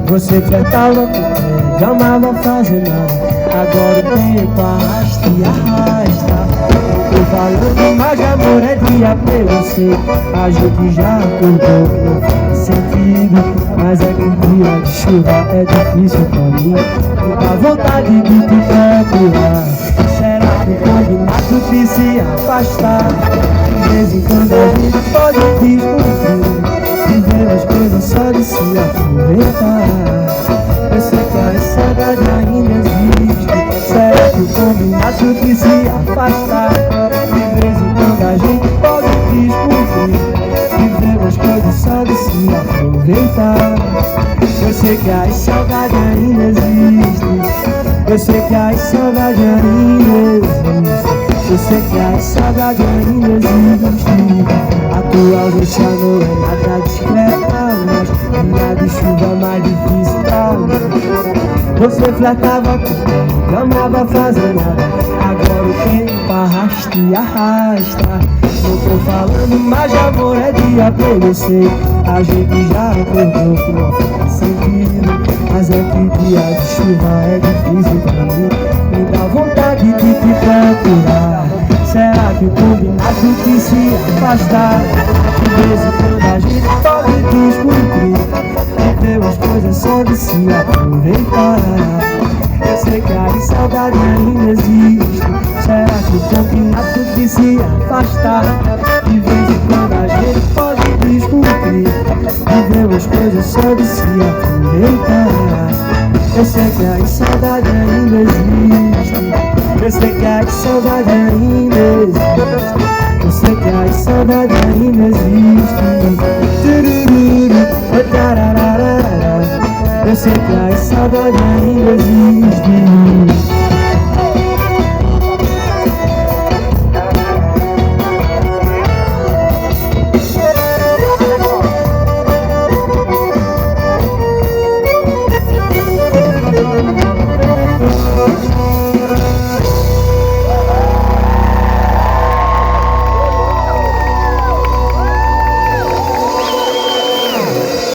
Você flertava com quem amava fazer nada. Agora o tempo arrasta e arrasta. Tô falando, mas amor é dia pra você. A gente já acordou que não faz sentido. Mas é que dia de chuva é difícil pra mim. Me dá vontade de te procurar. Será que o combinado de se afastar? De vez em quando a gente pode descobrir. Viver as coisas só de se aproveitar. Eu sei que a saudade ainda existe. Será que o combinado de se afastar? De vez em quando a gente pode descobrir. Viver as coisas só de se aproveitar. Eu sei que a saudade ainda existe. Eu sei que a saudade ainda existe. Eu sei que a saudade ainda existe. A tua ausência não é nada discreta, mas dia de chuva mais difícil pra mim. Você flertava com quem amava fazer nada. Agora o tempo arrasta e arrasta. Não tô falando, mas amor é dia pra você. A gente já acordou que não faz sentido. Mas é que dia de chuva é difícil pra mim. Me dá vontade de te procurar. Será que o combinado de se afastar? De vez em quando a gente pode descobrir. Viveu as coisas só de se aproveitar. Eu sei que a saudade ainda existe. Será que o combinado de se afastar? De vez em quando a gente pode descobrir. Viveu as coisas só de se aproveitar. Eu sei que a saudade ainda existe. Eu sei que a saudade ainda existe. Eu sei que a saudade ainda existe. Eu sei que a saudade ainda existe.